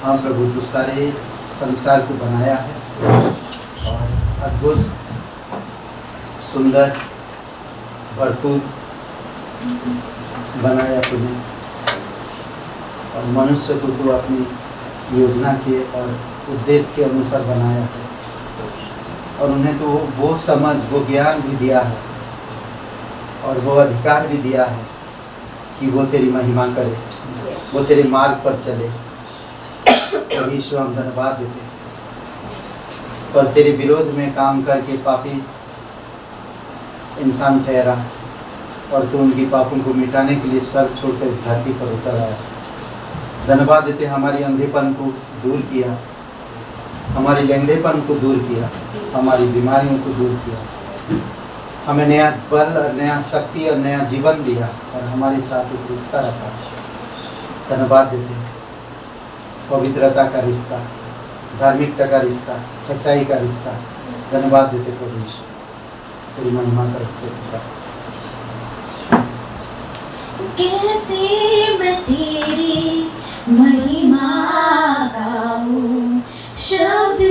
हाँ प्रभु, तो सारे संसार को बनाया है और अद्भुत, सुंदर, भरपूर बनाया तूने। और मनुष्य को तो अपनी योजना के और उद्देश्य के अनुसार बनाया है और उन्हें तो वो समझ, वो ज्ञान भी दिया है और वो अधिकार भी दिया है कि वो तेरी महिमा करे, वो तेरे मार्ग पर चले। और ईश्वर हम धन्यवाद देते हैं, पर तेरे विरोध में काम करके पापी इंसान ठहरा और तू उनकी पापों को मिटाने के लिए स्वर्ग छोड़कर इस धरती पर उतर आया। धन्यवाद देते, हमारी अंधेपन को दूर किया, हमारे लंगड़ेपन को दूर किया, हमारी बीमारियों को दूर किया, हमें नया बल और नया शक्ति और नया जीवन दिया और हमारे साथ एक रिश्ता रखा। धन्यवाद देते, पवित्रता का रिश्ता, धार्मिकता का रिश्ता, सच्चाई का रिश्ता। धन्यवाद देते प्रभु यीशु, तेरी महिमा करते। कैसे मैं तेरी महिमा गाऊं, शब्द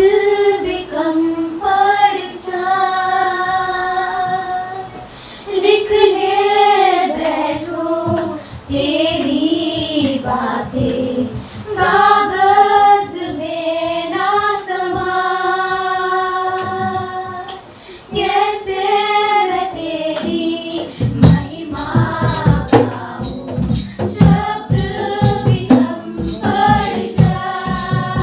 भी कम पड़ जाए। लिखने बैठो तेरी बातें, कागज में ना समाए। कैसे मैं तेरी महिमा गाऊं, शब्द भी कम पड़ जाए।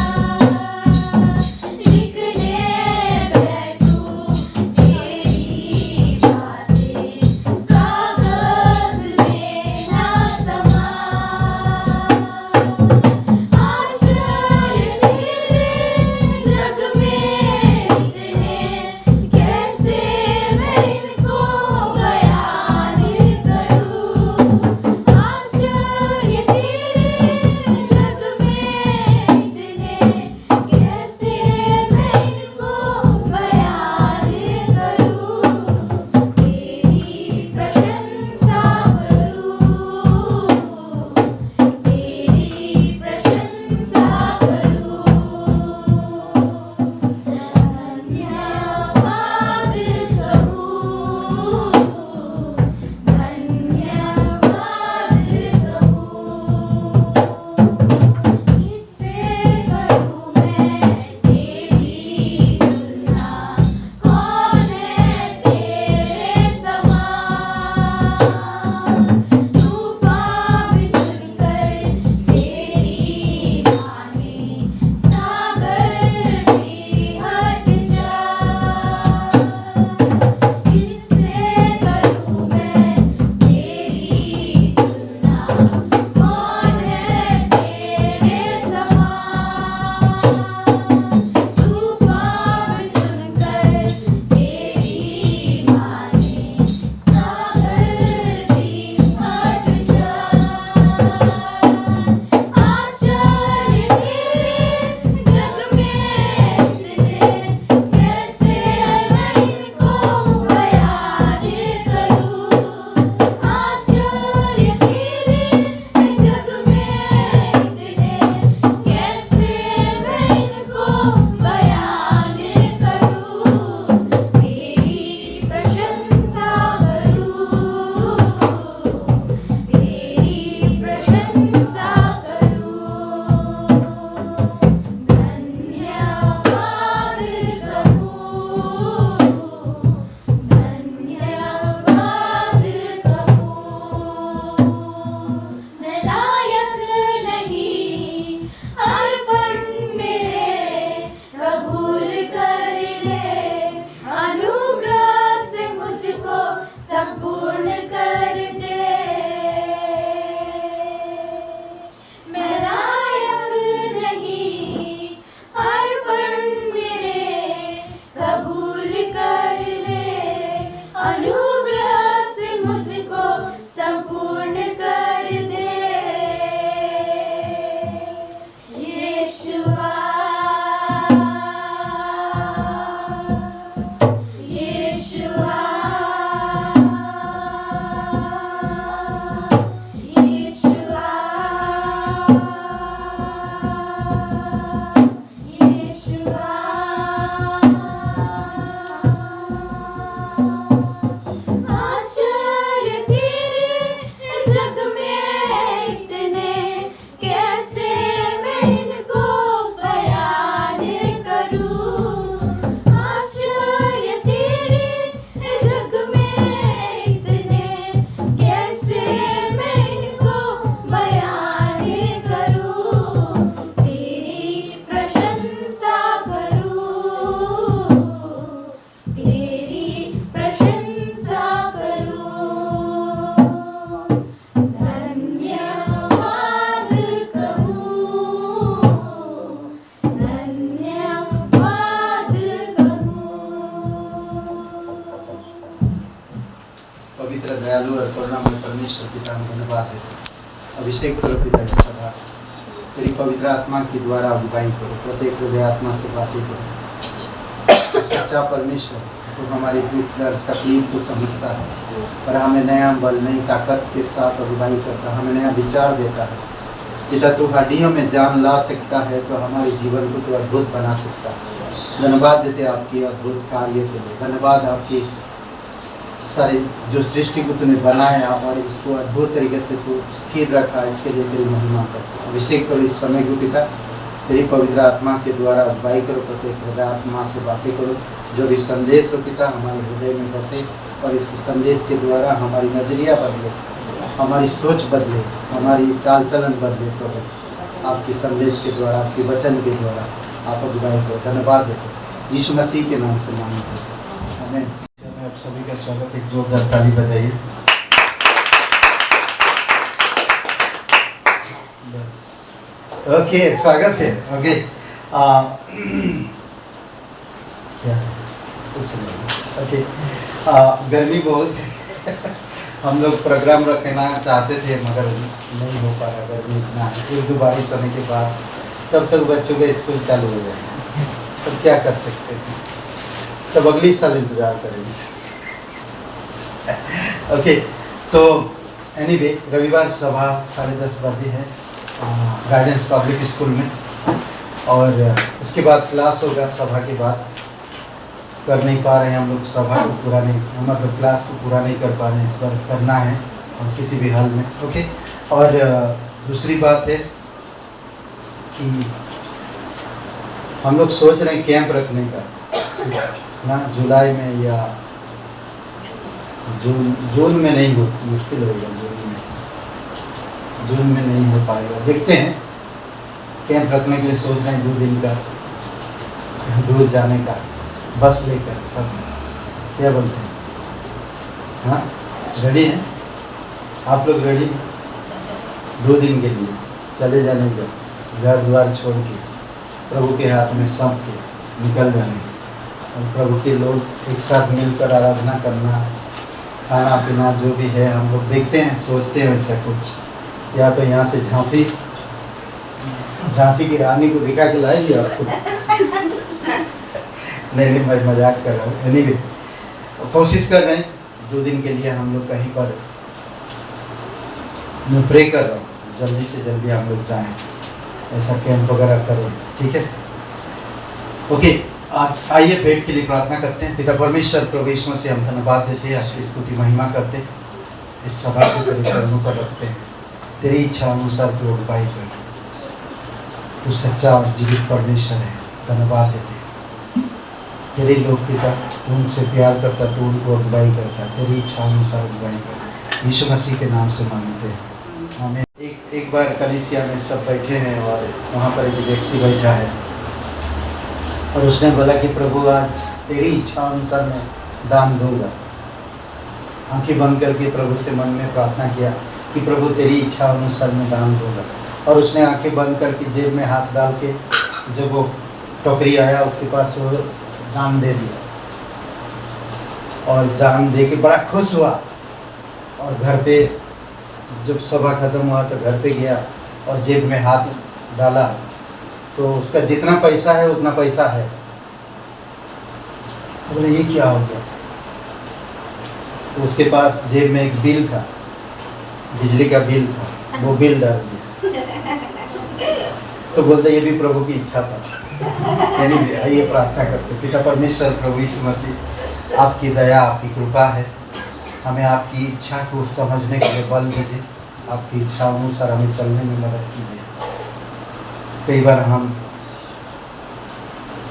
दयालु और करुणामय परमेश्वर पिता हम धन्यवाद देते। अभिषेक करो पिता इस सभा, तेरी पवित्र आत्मा के द्वारा अगुवाई करो, प्रत्येक हृदय आत्मा से बातें करो। सच्चा परमेश्वर तो हमारी दुख दर्द तकलीफ को समझता है और हमें नया बल नई ताकत के साथ अगुवाई करता है, हमें नया विचार देता है। पिता तू हड्डियों में जान ला सकता है तो हमारे जीवन को तो अद्भुत बना सकता है। धन्यवाद देते आपकी अद्भुत कार्य के लिए, धन्यवाद आपकी सारी जो सृष्टि को तूने बनाया और इसको अद्भुत तरीके से तू स्थिर रखा, इसके लिए तेरी महिमा करते। अभिषेक करो इस समय को पिता, तेरी पवित्र आत्मा के द्वारा अगुवाई करो, प्रत्येक हृदय आत्मा से बातें करो। जो भी संदेश हो पिता हमारे हृदय में बसे और इस संदेश के द्वारा हमारी नजरिया बदले, हमारी सोच बदले, हमारी चाल चलन बदले। तो आपके संदेश के द्वारा, आपके वचन के द्वारा आप अगुवाई करो। धन्यवाद देते यीशु मसीह के नाम से मांगते हैं, आमीन। आप सभी का स्वागत, एक जोरदार ताली बजाइए। बस ओके, स्वागत है। ओके क्या कुछ नहीं। ओके गर्मी बहुत है हम लोग प्रोग्राम रखना चाहते थे मगर नहीं हो पा रहा, गर्मी इतना है। एक दो बारिश होने के बाद तब तक बच्चों का स्कूल चालू हो जाएगा, तब क्या कर सकते हैं, तब अगली साल इंतज़ार करेंगे। ओके तो एनीवे रविवार सभा 10:30 बजे है गाइडेंस पब्लिक स्कूल में, और उसके बाद क्लास होगा। सभा के बाद कर नहीं पा रहे हैं हम लोग, सभा को पूरा नहीं, मतलब क्लास को पूरा नहीं कर पा रहे हैं, इस बार करना है और किसी भी हाल में। ओके और दूसरी बात है कि हम लोग सोच रहे हैं कैंप रखने का ना, जुलाई में या जून में नहीं हो, मुश्किल होगा जून में नहीं हो पाएगा। देखते हैं, कैंप रखने के लिए सोच रहे हैं 2 दिन का, दूर जाने का, बस लेकर सब। क्या बोलते हैं? हाँ रेडी हैं आप लोग? रेडी हैं 2 दिन के लिए चले जाने का, घर द्वार छोड़ के प्रभु के हाथ में सौंप के निकल जाने और प्रभु के लोग एक साथ मिलकर आराधना करना, खाना पीना जो भी है हम लोग देखते हैं, सोचते हैं वैसा कुछ, या तो यहाँ से झांसी की रानी को दिखा के लाएंगे आपको नहीं मैं मजाक कर रहा हूँ। एनीवे कोशिश कर रहे हैं 2 दिन के लिए हम लोग कहीं पर, मैं प्रे कर रहा हूँ जल्दी से जल्दी हम लोग जाएं, ऐसा कैंप वगैरह करें, ठीक है। ओके आज आइए बैठ के लिए प्रार्थना करते हैं। पिता परमेश्वर प्रभु यीशु मसीह हम धन्यवाद देते हैं, आपकी स्तुति महिमा करते हैं, इस सभा को तेरे चरणों पर रखते हैं। तेरी इच्छा अनुसार तू अगुवाई कर, तू सच्चा और जीवित परमेश्वर है। धन्यवाद देते हैं तेरे लोग पिता, तू उनसे प्यार करता, तू उनको अगुवाई करता, तेरी इच्छा अनुसार अगुवाई करता। यीशु मसीह के नाम से मांगते हैं, आमीन। एक बार कलीसिया में सब बैठे हैं और वहाँ पर एक व्यक्ति बैठा है और उसने बोला कि प्रभु आज तेरी इच्छा अनुसार मैं दान दूंगा। आंखें बंद करके प्रभु से मन में प्रार्थना किया कि प्रभु तेरी इच्छा अनुसार मैं दान दूंगा, और उसने आंखें बंद करके जेब में हाथ डाल के जब वो टोकरी आया उसके पास वो दान दे दिया, और दान दे के बड़ा खुश हुआ। और घर पे जब सभा खत्म हुआ तो घर पे गया और जेब में हाथ डाला तो उसका जितना पैसा है उतना पैसा है। तो बोले ये क्या हो गया? तो उसके पास जेब में एक बिल था, बिजली का बिल था, वो बिल डाल दिया। तो बोलते ये भी प्रभु की इच्छा था। यानी आइए प्रार्थना करते। पिता परमेश्वर प्रभु यीशु मसीह, आपकी दया आपकी कृपा है, हमें आपकी इच्छा को समझने के लिए बल दीजिए, आपकी इच्छा अनुसार हमें चलने में मदद कीजिए। कई बार हम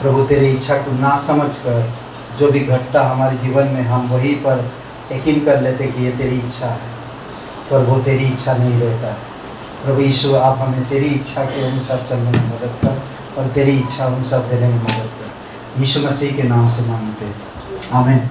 प्रभु तेरी इच्छा को ना समझकर जो भी घटता हमारे जीवन में हम वही पर यकीन कर लेते कि ये तेरी इच्छा है, पर वो तेरी इच्छा नहीं रहता। प्रभु यीशु आप हमें तेरी इच्छा के अनुसार चलने में मदद कर और तेरी इच्छा अनुसार देने में मदद कर। यीशु मसीह के नाम से मांगते हैं, आमीन।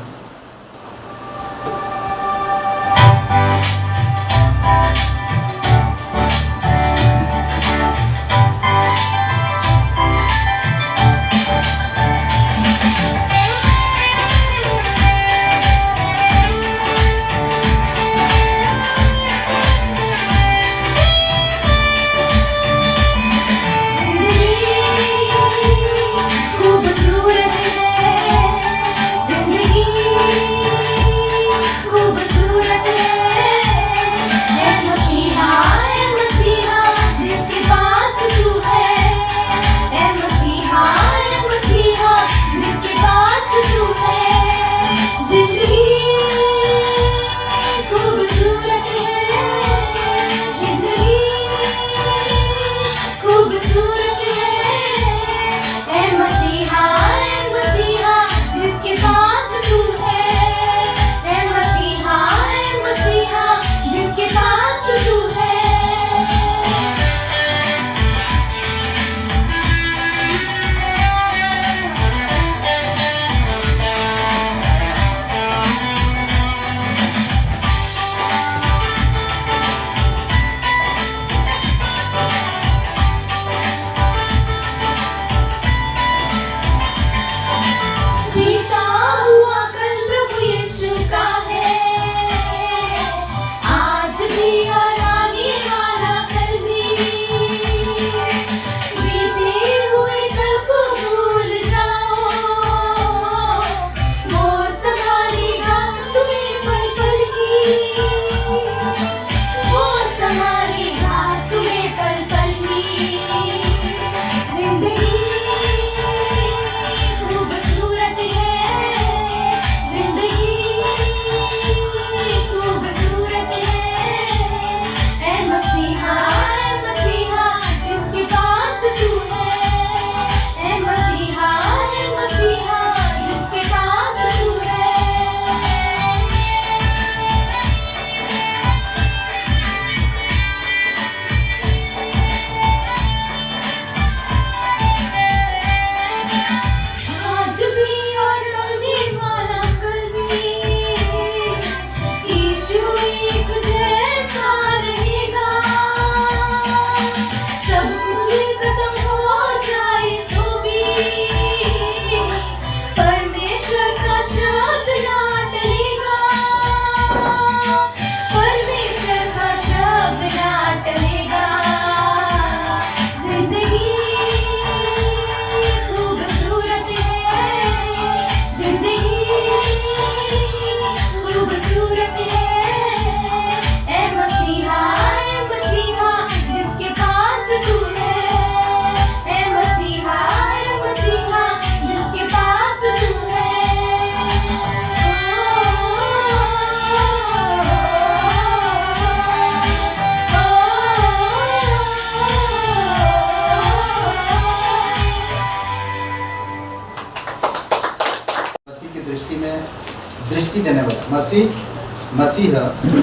दृष्टि देने वाला, मसीह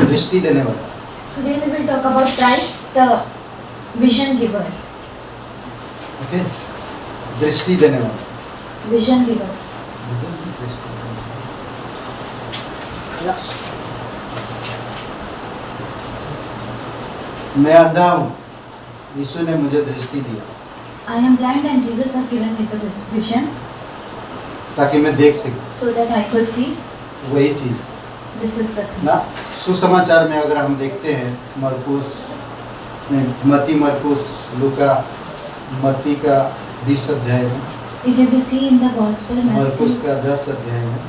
दृष्टि देने वाला। Today we will talk about Christ, the vision giver. Okay, दृष्टि देने वाला, Vision giver. मैं अंधा हूँ, यीशु ने मुझे दृष्टि दिया I am blind and Jesus has given me the vision ताकि मैं देख सकूं। so that I could see. वही चीज This is the thing. ना, सुसमाचार में अगर हम देखते हैं मरकुस लूका मत्ती का 20 अध्याय में, If you will see in the Gospel, मरकुस का 10 अध्याय में,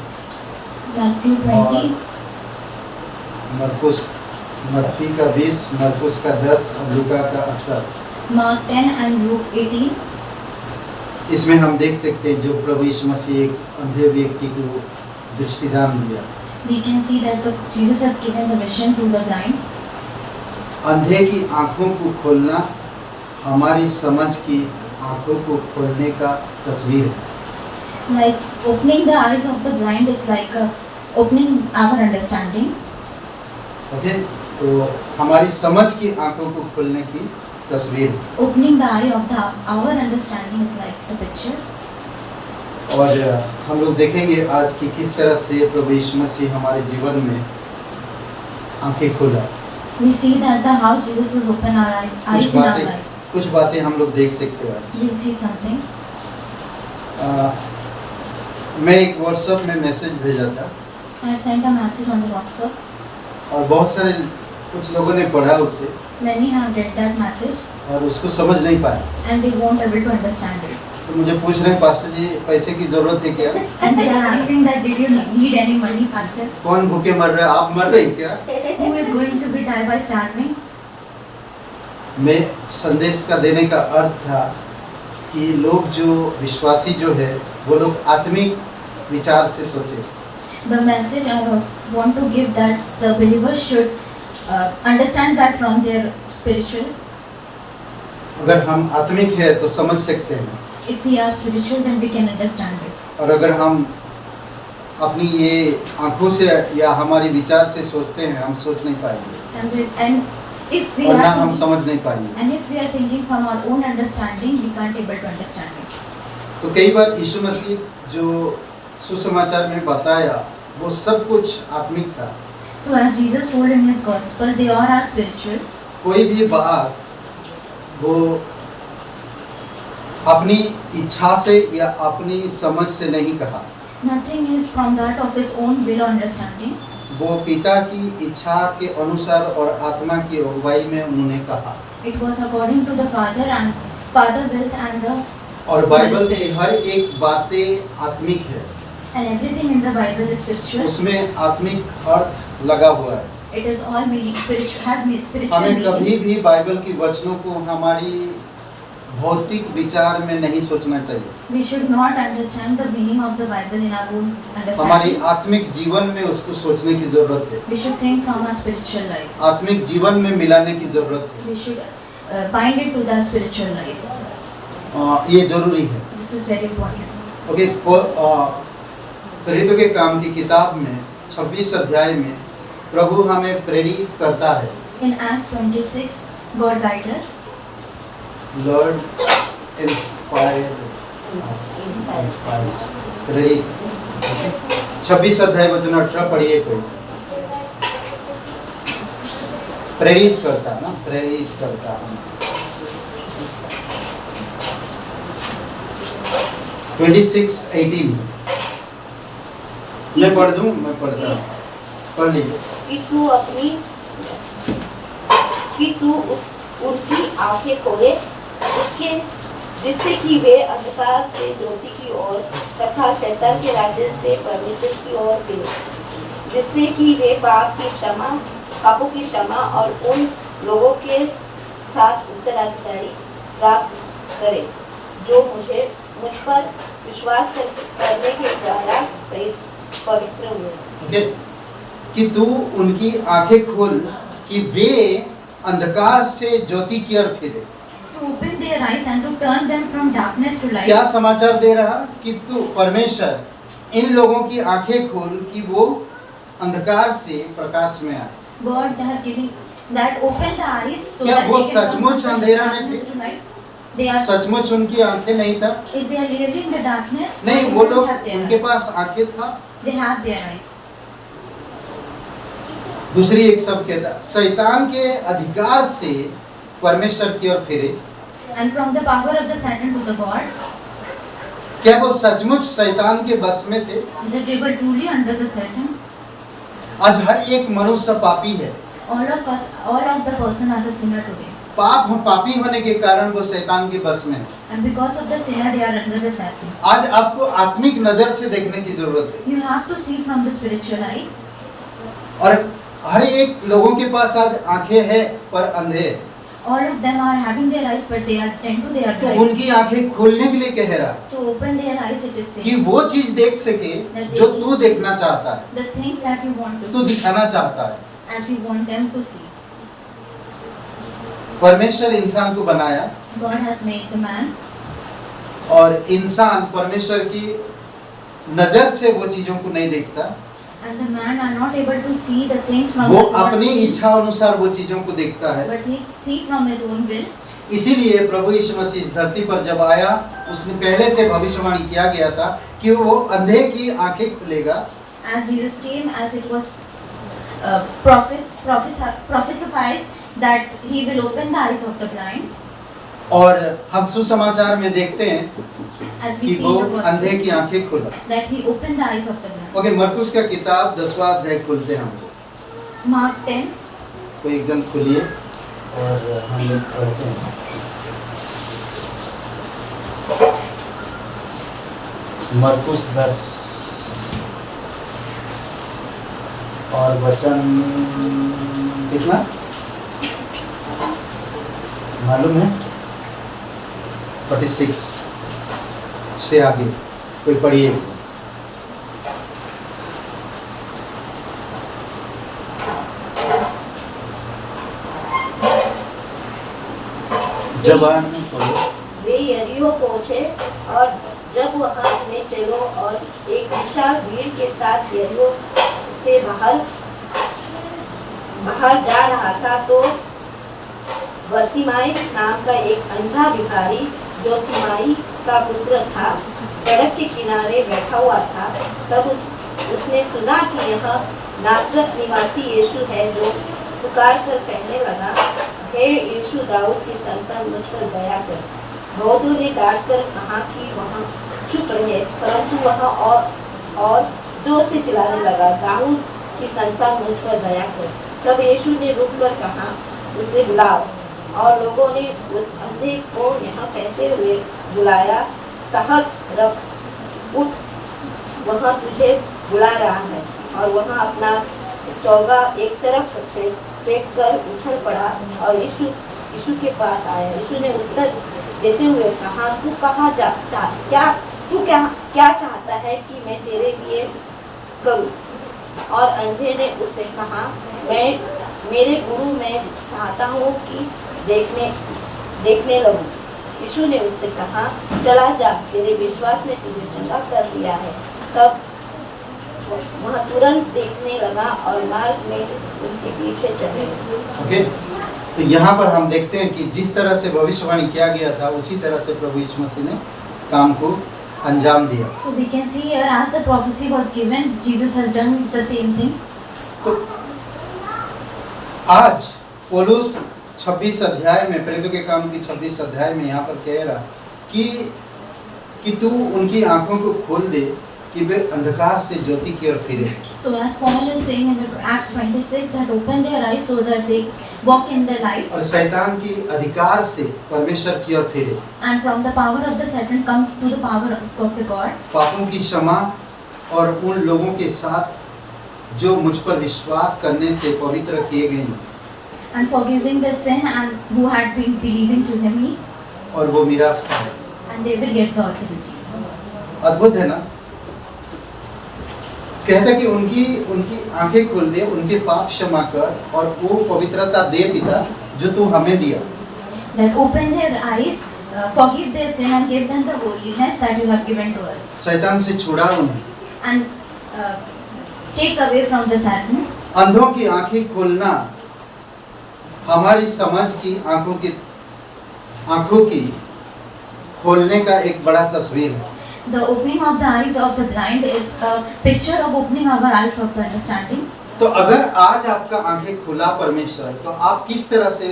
Matthew 20, मत्ती का 20, मरकुस का 10 और लूका का 18, Mark 10 and Luke 18, इसमें हम देख सकते हैं जो प्रभु यीशु मसीह एक अंधे व्यक्ति को दृष्टिदान दिया। we can see that Jesus has given the vision to the blind. अंधे की आंखों को खोलना हमारी समझ की आंखों को खोलने का तस्वीर है। Like opening the eyes of the blind is like opening our understanding. Okay, तो हमारी समझ की आंखों को खोलने की तस्वीर है। Opening the eye of our understanding is like the picture. और हम लोग देखेंगे आज कि किस तरह से प्रभु यीशु मसीह हमारे जीवन में आंखें खोला। We see that how Jesus has opened our eyes in our life. कुछ बातें हम लोग देख सकते हैं आज। We'll see something. मैं एक व्हाट्सएप में मैसेज भेजा था I sent a message on the WhatsApp. और बहुत सारे कुछ लोगों ने पढ़ा उसे Many have read that message और उसको समझ नहीं पाया। and they won't able to understand it. तो मुझे पूछ रहे हैं, पास्टर जी पैसे की जरूरत है क्या? And they are asking that did you need any money, Pastor? कौन भूखे मर रहे हैं? आप मर रहे हैं क्या? Who is going to be die by starving? मैं संदेश का देने का अर्थ था कि लोग जो विश्वासी जो है वो लोग आत्मिक विचार से सोचे। The message I want to give that the believers should understand that from their spiritual. अगर हम आत्मिक है तो समझ सकते हैं, If we are spiritual, then we can understand it. और अगर हम अपनी ये आंखों से या हमारी विचार से सोचते हैं हम सोच नहीं पाएंगे And if we और ना are हम समझ नहीं पाएंगे। and if we are thinking from our own understanding, we can't able to understand it. तो कई बार यीशु मसीह जो सुसमाचार में बताया वो सब कुछ आत्मिक था। So as Jesus told in his gospel, they all are spiritual. कोई भी बात वो अपनी इच्छा से या अपनी समझ से नहीं कहा, Nothing is from that of his own will or understanding. वो पिता की इच्छा के अनुसार और आत्मा की अगुवाई में उन्होंने कहा। It was according to the Father wills and the और बाइबल की हर एक बातें आत्मिक है, and everything in the Bible is spiritual. उसमें आत्मिक अर्थ लगा हुआ है। It is all meaning spiritual, has spiritual हमें meaning. कभी भी बाइबल की वचनों को हमारी भौतिक विचार में नहीं सोचना चाहिए। We should not understand the meaning of the Bible in our own हमारी understanding. आत्मिक जीवन में उसको सोचने की जरूरत है, We should think from our spiritual life. आत्मिक जीवन में मिलाने की जरूरत है। We should bind it to the spiritual life. ये जरूरी है। This is very important. Okay, प्रेरितों के काम की किताब में 26 अध्याय में प्रभु हमें प्रेरित करता है। In Acts 26, God guides us. Lord inspire प्रेरित। 26 अध्याय वचन 18 पढ़िए कोई। प्रेरित करता ना, प्रेरित करता है। 26:18 मैं पढ़ दूं? मैं पढ़ता हूँ, पढ़ लीजिए। कि तू उनकी आंखें खोले उसके जिससे कि वे अंधकार से ज्योति की ओर तथा शैतान के राज्य से परमेश्वर की ओर फिरे, जिससे कि वे पापों की क्षमा और उन लोगों के साथ उत्तराधिकारी प्राप्त करे जो मुझ पर विश्वास करने के द्वारा पवित्र हुए। ओके, कि तू उनकी आंखें खोल कि वे अंधकार से ज्योति की ओर फिरे। To open their eyes and to turn them from darkness to light. क्या समाचार दे रहा कि तू परमेश्वर इन लोगों की आंखें खोल कि वो अंधकार से प्रकाश में आए। God has given that open the eyes so क्या that वो they can come सचमुच from अंधेरा में darkness थे? to light. They are, सचमुच उनकी आंखें नहीं था? is they are really in the darkness? नहीं, Or वो they लोग, have their उनके eyes? पास आंखें था। They have their eyes. दूसरी एक शब्द कहता, शैतान के अधिकार से परमेश्वर की ओर फिरे। And from the power of the Satan to the God, क्या वो सचमुच शैतान के बस में थे? that they were truly under the Satan. आज हर एक मनुष्य पापी है। All of us, all of the person are the sinner today. पापी होने के कारण वो शैतान के बस में है। And because of the sinner, they are under the Satan. आज आपको आत्मिक नजर से देखने की जरूरत है। You have to see from the spiritual eyes. और हर एक लोगों के पास आज आंखें हैं पर अंधे हैं। All of them are having their eyes, but they are tend to their तो blind. उनकी आंखें खोलने के लिए कह रहा है To open their eyes, it is कि saying वो चीज देख सके जो तू देखना चाहता है, the things that you want to तू see, दिखाना चाहता है। as you want them to see. परमेश्वर इंसान को बनाया God has made the man, और इंसान परमेश्वर की नजर से वो चीजों को नहीं देखता, and the man are not able to see the things from वो the God's अपनी will, इच्छा अनुसार वो चीजों को देखता है। but he see from his own will. इसीलिए प्रभु यीशु मसीह इस धरती पर जब आया, उसने पहले से भविष्यवाणी किया गया था कि वो अंधे की आंखें खुलेगा। As Jesus came, as it was prophesied that he will open the eyes of the blind. और हम सुसमाचार में देखते हैं As we कि see वो in the अंधे gospel, की आंखें खुला। that he opened the eyes of the blind. Okay, मरकुस का किताब 10वां अध्याय खुलते हैं हमको। Mark 10. कोई एक जन खुलिए और हम लोग पढ़ते हैं। मरकुस 10 और वचन कितना मालूम है? 46 से आगे कोई पढ़िए। जवान वे यरीहो पहुंचे और जब वह अपने चेलों और एक विशाल भीड़ के साथ यरीहो से बाहर जा रहा था तो बर्तिमाई नाम का एक अंधा भिखारी जो तिमाई का पुत्र था सड़क के किनारे बैठा हुआ था। तब उसने सुना कि यह नासरत निवासी यीशु है, जो पुकार कर कहने लगा, हे यीशु दाऊद की संतान, मुझ पर दया कर। बहुतों ने डांट कर कहा कि वह चुप रहे, परंतु वह और जोर से चिल्लाने लगा, दाऊद की संतान, मुझ पर दया कर। तब यीशु ने रुककर कहा, उसे बुलाओ। और लोगों ने उस अंधे को यहाँ कहते हुए बुलाया, साहस रख, उठ, वह तुझे बुला रहा है। और वह अपना चौगा एक तरफ फेंक कर उछल पड़ा और यीशु के पास आया। यीशु ने उत्तर देते हुए कहा, तू क्या चाहता है कि मैं तेरे लिए करूं? और अंधे ने उससे कहा, मेरे गुरु, मैं चाहता हूँ कि देखने लगूं। यीशु ने उससे कहा, चला जा, तेरे विश्वास ने तुझे चंगा कर दिया है। तब वह तुरंत देखने लगा और मार्ग में उसके पीछे चले। ओके, तो यहाँ पर हम देखते हैं कि जिस तरह से भविष्यवाणी किया गया था उसी तरह से प्रभु यीशु मसीह ने काम को अंजाम दिया। So we can see here, as the prophecy was given, Jesus has done the same thing. तो आज पौलुस 26 अध्याय में, प्रेरितों के काम की 26 अध्याय में यहाँ पर कह रहा कि तू उनकी आंखों को खोल दे कि वे अंधकार से ज्योति की ओर फिरे। So as Paul is saying in the Acts 26, that open their eyes so that they walk in the light, और शैतान की अधिकार से परमेश्वर की ओर फिरे। and from the power of the Satan come to the power of the God, पापों की क्षमा और उन लोगों के साथ जो मुझ पर विश्वास करने से पवित्र किए गए हैं, and forgiving the sin and who had been believing to me, और वो मिरास पाए। and they will get the authority. अद्भुत है ना? कहता कि उनकी आंखें खोल दे, उनके पाप क्षमा कर और वो पवित्रता दे पिता जो तू हमें दिया। That open their eyes, forgive their sin and give them the holiness that you have given to us, शैतान से छुड़ा उन्हें and take away from the sadness. अंधों की आंखें खोलना हमारी समझ की आंखों की खोलने का एक बड़ा तस्वीर है। The opening of the eyes of the blind is a picture of opening our eyes of the understanding. तो अगर आज आपका आंखें खुला परमेश्वर, तो आप किस तरह से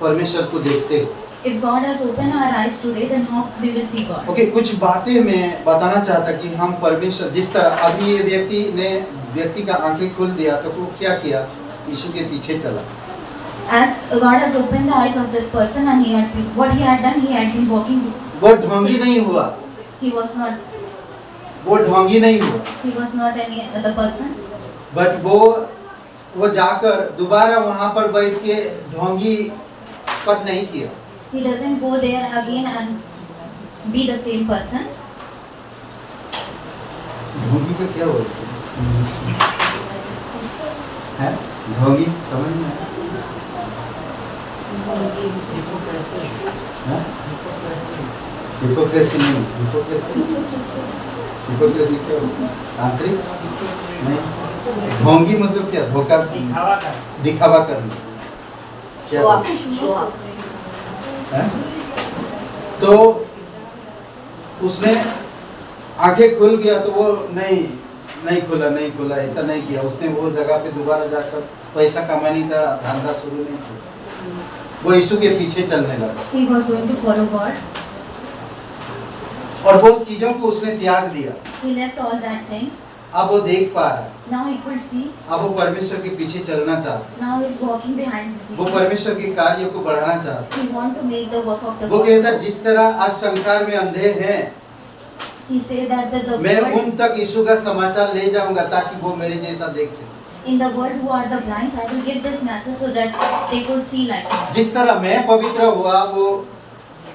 परमेश्वर को देखते हो? If God has opened our eyes today, then how we will see God? Okay, कुछ बातें मैं बताना चाहता कि हम परमेश्वर जिस तरह अभी ये व्यक्ति का आंखें खोल दिया, तो वो क्या किया? यीशु के पीछे चला। As God has opened the eyes of this person, and what he had done, he had been walking. वो ढोंगी नहीं हुआ, He was not. वो ढोंगी नहीं हुआ, He was not any other person. But वो जाकर दोबारा वहां पर बैठ के ढोंगी पर नहीं किया। He doesn't go there again and be the same person. ढोंगी का क्या बोलते हैं? ढोंगी समझ में आया? हिपोक्रेसी नहीं, हिपोक्रेसी क्या होता है? आंतरिक नहीं, ढोंगी मतलब क्या? धोखा, दिखावा करना, क्या है? तो उसने आंखें खुल गया, तो वो नहीं खुला, ऐसा नहीं किया। उसने वो जगह पे दोबारा जाकर पैसा कमाने का धंधा शुरू नहीं किया, वो यीशु के पीछे चलने लगा। He was going to follow God. और वो चीजों को उसने त्याग दिया। He left all that things. अब वो देख पा रहा है, Now he could see. अब वो परमेश्वर के पीछे चलना चाहता Now he is walking behind है, Jesus. वो परमेश्वर के कार्य को बढ़ाना चाहता He want to make the work of the है। वो God. कहता है जिस तरह आज संसार में अंधे हैं, He say that the मैं world, उन तक यीशु का समाचार ले जाऊंगा ताकि वो मेरे जैसा देख सके। in the world who are the blind, I will give this message so that they could see like me. जिस तरह मैं पवित्र हुआ,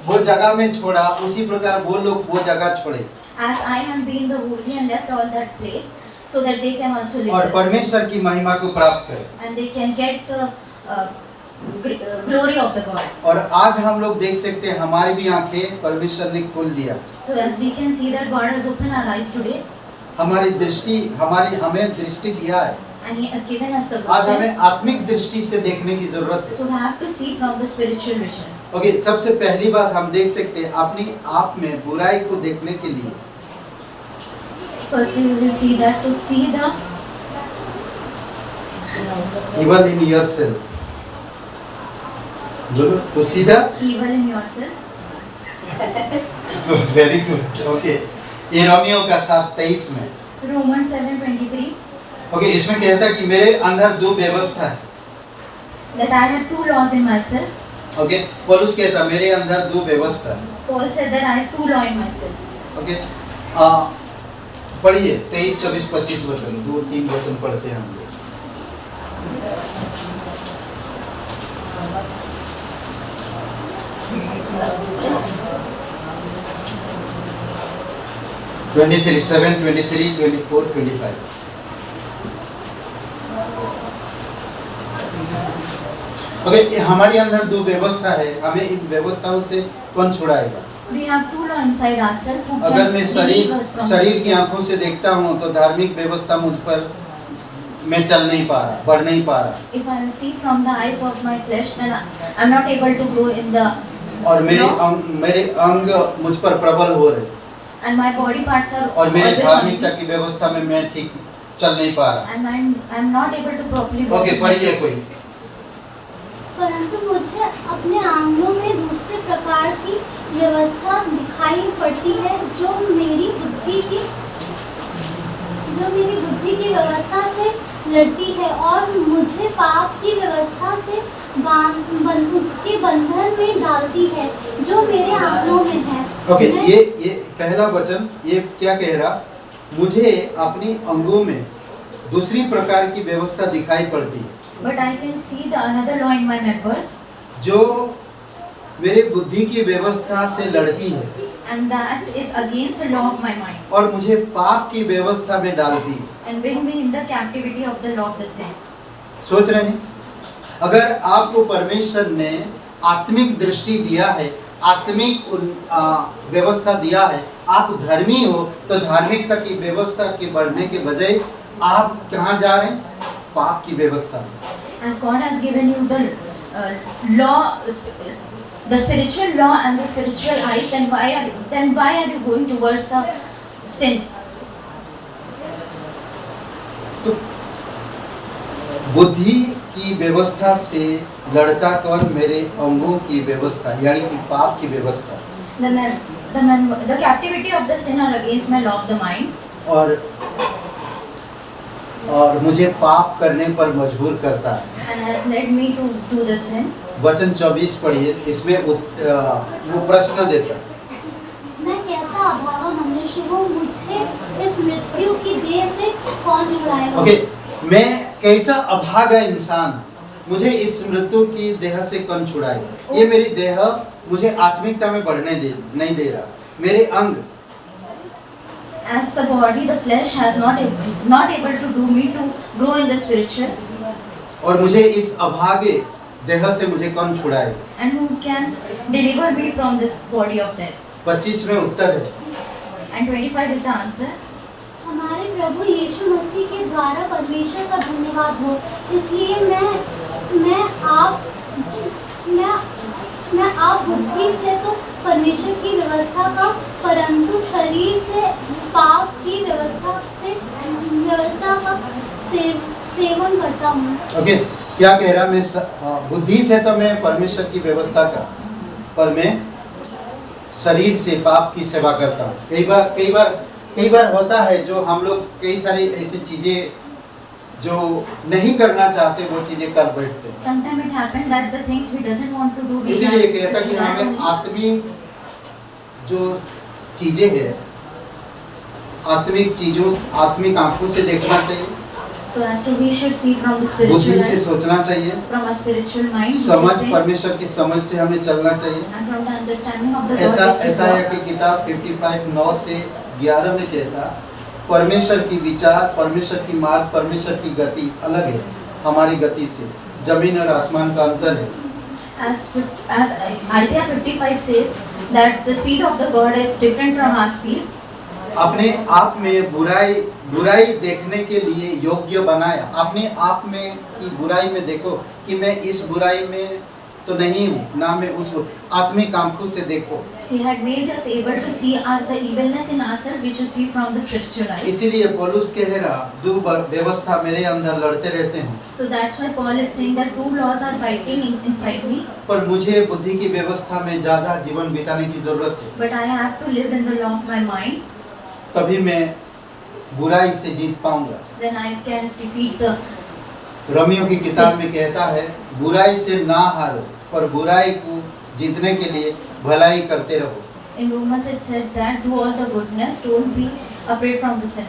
वो जगह में छोड़ा, उसी प्रकार वो लोग वो जगह छोड़े As I am being the holy and left all that place, so that they can also live और this. परमेश्वर की महिमा को प्राप्त करें। And they can get the glory of the God. और आज हम लोग देख सकते हैं हमारी भी आंखें परमेश्वर ने खोल दिया। So as we can see that God has opened our eyes today, हमें दृष्टि दिया है। and He has given us the आज vision. हमें आत्मिक दृष्टि से देखने की जरूरत है। So we have to see from the spiritual vision. Okay, सबसे पहली बात हम देख सकते हैं अपनी आप में बुराई को देखने के लिए Firstly, we will see that to see the evil in yourself, बोलो to see the evil in yourself. Very good. Okay, ये रोमियो का 7:23 में, Romans 7:23. ओके, इसमें कहता है कि मेरे अंदर दो व्यवस्था है। That I have two laws in myself. Okay, पौलुस कहता मेरे अंदर दो व्यवस्था है। Paul said that I have two laws in myself. Okay, पढ़िए 23, 24, 25 वचन, 2-3 वचन पढ़ते हैं हम लोग। (23, 7, 23, 24, 25) ओके, हमारे अंदर दो व्यवस्था है, हमें इन व्यवस्थाओं से कौन छुड़ाएगा? We have two laws inside ourselves. Who अगर can मैं deliver us from शरीर this? की आंखों से देखता हूँ तो धार्मिक व्यवस्था मुझ पर मैं चल नहीं पा रहा, बढ़ नहीं पा रहा, If I will see from the eyes of my flesh, then I'm not able to grow in the और law, मेरे अंग मुझ पर प्रबल हो रहे, and my body parts are और मेरी always धार्मिकता on me, की व्यवस्था में मैं ठीक चल नहीं पा रहा। and I'm not able to properly work. Okay, पढ़िए कोई। परंतु मुझे अपने आंगनों में दूसरे प्रकार की व्यवस्था दिखाई पड़ती है जो मेरी बुद्धि की व्यवस्था से लड़ती है और मुझे पाप की व्यवस्था से के बंधन में डालती है जो मेरे आंगनों में है। ओके, ये पहला वचन ये क्या कह रहा? मुझे अपनी अंगों में दूसरी प्रकार की व्यवस्था दिखाई पड़ती है But I can see the another law in my members, जो मेरे बुद्धि की व्यवस्था से लड़ती है and that is against the law of my mind, और मुझे पाप की व्यवस्था में डालती है। and bring me in the captivity of the law of the sin. सोच रहे हैं, अगर आपको परमेश्वर ने आत्मिक दृष्टि दिया है, आत्मिक व्यवस्था दिया है, आप धर्मी हो तो धार्मिकता की व्यवस्था के बढ़ने के बजाय आप कहाँ जा रहे हैं? पाप की व्यवस्था में। As God has given you the law, the spiritual law and the spiritual eyes, then why are you going towards the sin? तो बुद्धि की व्यवस्था से लड़ता कौन? मेरे अंगों की व्यवस्था, यानी कि पाप की व्यवस्था। The captivity of the sin are against my law of the mind. और मुझे पाप करने पर मजबूर करता है। And has led me to do the sin. वचन 24 पढ़िए, इसमें वो प्रश्न देता है, मैं कैसा अभागा मनुष्य हूँ, मुझे इस मृत्यु की देह से कौन छुड़ाएगा? ओके, मैं कैसा अभागा इंसान, मुझे इस मृत्यु की देह से कौन छुड़ाएगा? ये मेरी देह मुझे आत्मिकता में बढ़ने नहीं दे रहा। मेरे अंग, As the body, the flesh has not able to do me to grow in the spiritual. और मुझे इस अभागे देह से मुझे कौन छुड़ाएगा? And who can deliver me from this body of death? 25 में उत्तर है। And 25 is the answer. हमारे प्रभु यीशु मसीह के द्वारा परमेश्वर का धन्यवाद हो। इसलिए मैं आप बुद्धि से तो परमेश्वर की व्यवस्था का, परंतु शरीर से पाप की व्यवस्था का सेवन करता हूँ। ओके, क्या कह रहा? मैं बुद्धि से तो मैं परमेश्वर की व्यवस्था का, पर मैं शरीर से पाप की सेवा करता हूँ। कई बार होता है जो हम लोग कई सारी ऐसी चीजें जो नहीं करना चाहते वो चीजें कर बैठते हैं। Sometimes it happens that the things we doesn't want to do. इसीलिए कहता कि हमें आत्मिक जो चीजें हैं, आत्मिक चीजों, आत्मिक आंखों से देखना चाहिए। So as to we should see from the spiritual बुद्धि से eyes, सोचना चाहिए। from a spiritual mind, समझ, परमेश्वर की समझ से हमें चलना चाहिए। and from the understanding of the ऐसा है कि किताब 55:9 से 11 में कहता, परमेश्वर की विचार, परमेश्वर की मार्ग, परमेश्वर की गति अलग है हमारी गति से, जमीन और आसमान का अंतर है। As Isaiah 55 says that the speed of the God is different from our speed. अपने आप में बुराई देखने के लिए योग्य बनाया। अपने आप में की बुराई में देखो कि मैं इस बुराई में तो नहीं हूँ, ना मैं उस आत्मिक आंखों से देखो। He had made us able to see the evilness in ourselves. We should see from the spiritual eyes. इसीलिए पौलुस कह रहा, दो व्यवस्था मेरे अंदर लड़ते रहते हैं। So that's why Paul is saying that two laws are fighting inside me. पर मुझे बुद्धि की व्यवस्था में ज्यादा जीवन बिताने की जरूरत है। But I have to live in the law of my mind. तभी मैं बुराई से जीत पाऊंगा। Then I can defeat the. Romeo की किताब में कहता है, बुराई से ना हारो, पर बुराई को जीतने के लिए भलाई करते रहो। In Romans it said that do all the goodness, don't be afraid from the sin.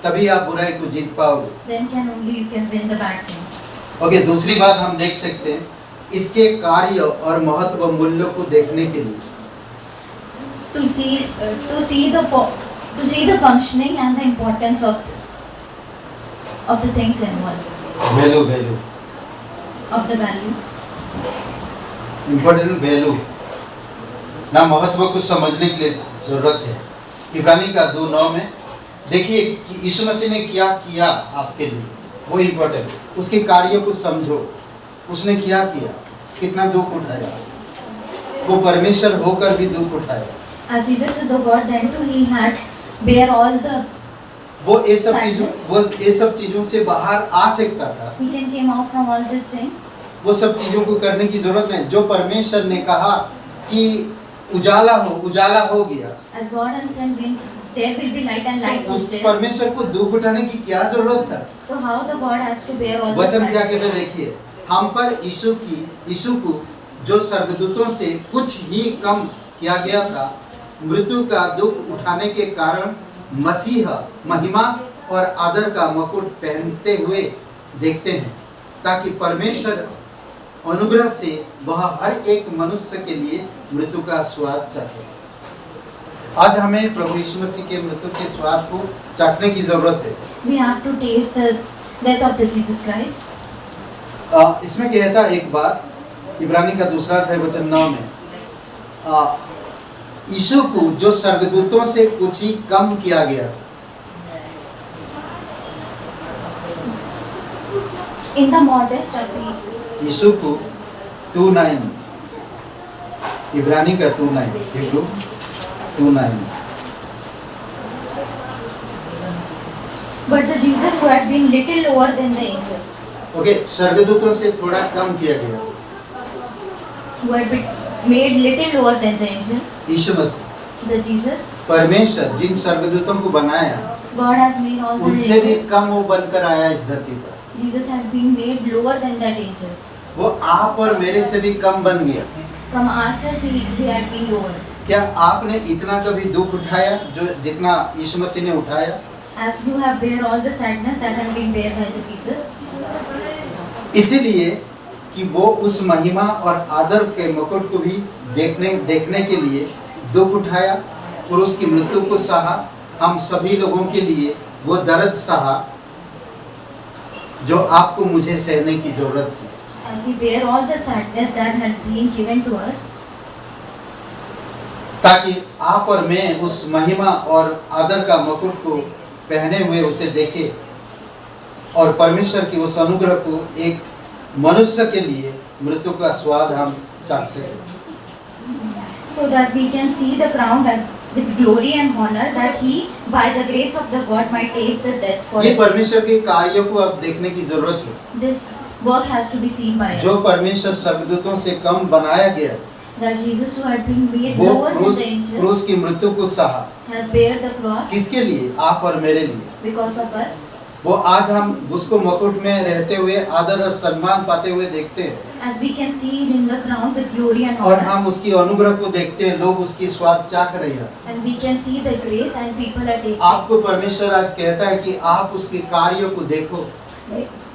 तभी आप बुराई को जीत पाओगे। Then only you can win the bad thing. Okay, दूसरी बात हम देख सकते हैं, इसके कार्य और महत्व मूल्यों को देखने के लिए। To see the functioning and the importance of the things involved. Value Of the value. Important value ना, महत्व को समझने के लिए जरूरत है। इब्रानी का 2:9 में देखिए कि यीशु मसीह ने क्या किया आपके लिए, वो इम्पोर्टेंट। उसके कार्यों को समझो, उसने क्या किया, कितना दुख उठाया, वो परमेश्वर होकर भी दुख उठाया। As Jesus is the God, then too he had bear all the. वो ये सब चीजों से बाहर आ सकता था। He can came out from all these things. वो सब चीजों को करने की जरूरत नहीं। जो परमेश्वर ने कहा कि उजाला हो गया। As God and said, there will be light and light तो was उस there. परमेश्वर को दुख उठाने की क्या जरूरत था? So how the God has to bear all वचन this? क्या कहते हैं देखिए, हम पर यीशु को जो स्वर्गदूतों से कुछ ही कम किया गया था, मृत्यु का दुख उठाने के कारण मसीह महिमा और आदर का मुकुट पहनते हुए देखते हैं, ताकि परमेश्वर अनुग्रह से वह हर एक मनुष्य के लिए मृत्यु का स्वाद चाहे। आज हमें प्रभु यीशु मसीह के मृत्यु के स्वाद को चाखने की जरूरत है। We have to taste the death of the Jesus Christ. इसमें कहता एक बात, इब्रानी का 2 अध्याय वचन 9 में, यीशु को जो स्वर्गदूतों से कुछ ही कम किया गया, in the modest of the यीशु को 2:9, इब्रानी का 2:9, Hebrew 2:9, but the Jesus who had been little lower than the angels, okay, स्वर्गदूतों से थोड़ा कम किया गया, who had been made little lower than the angels, Yeshu Masih, the Jesus, परमेश्वर जिन स्वर्गदूतों को बनाया God has made all the उनसे भी angels. कम वो बनकर आया इस धरती पर। Jesus had been made lower than that angels. वो आप और मेरे से भी कम बन गया। From ourselves he had been lower. क्या आपने इतना कभी दुख उठाया जो जितना यीशु मसीह ने उठाया? As you have bear all the sadness that have been bear by the Jesus. इसीलिए कि वो उस महिमा और आदर के मुकुट को भी देखने के लिए दुख उठाया और उसकी मृत्यु को सहा। हम सभी लोगों के लिए वो दर्द सहा जो आपको मुझे सहने की जरूरत थी। As he bear all the sadness that had been given to us, ताकि आप और मैं उस महिमा और आदर का मुकुट को पहने हुए उसे देखें और परमेश्वर की उस अनुग्रह को एक मनुष्य के लिए मृत्यु का स्वाद हम चाख सकें। so that we can see the crown that with glory and honor that he by the grace of the God might taste the death for ये परमेश्वर के कार्यों को अब देखने की जरूरत है। this work has to be seen by जो us. परमेश्वर स्वर्गदूतों से कम बनाया गया, That Jesus who had been made वो lower than the angels क्रूस की मृत्यु को सहा। has bear the cross किसके लिए? आप और मेरे लिए। because of us. वो आज हम उसको मुकुट में रहते हुए आदर और सम्मान पाते हुए देखते हैं As we can see it in the crown with glory and और honor. हम उसकी अनुग्रह को देखते हैं, लोग उसकी स्वाद चाख रहे हैं। And we can see the grace and people are tasting. आपको परमेश्वर आज कहता है कि आप उसके कार्यों को देखो।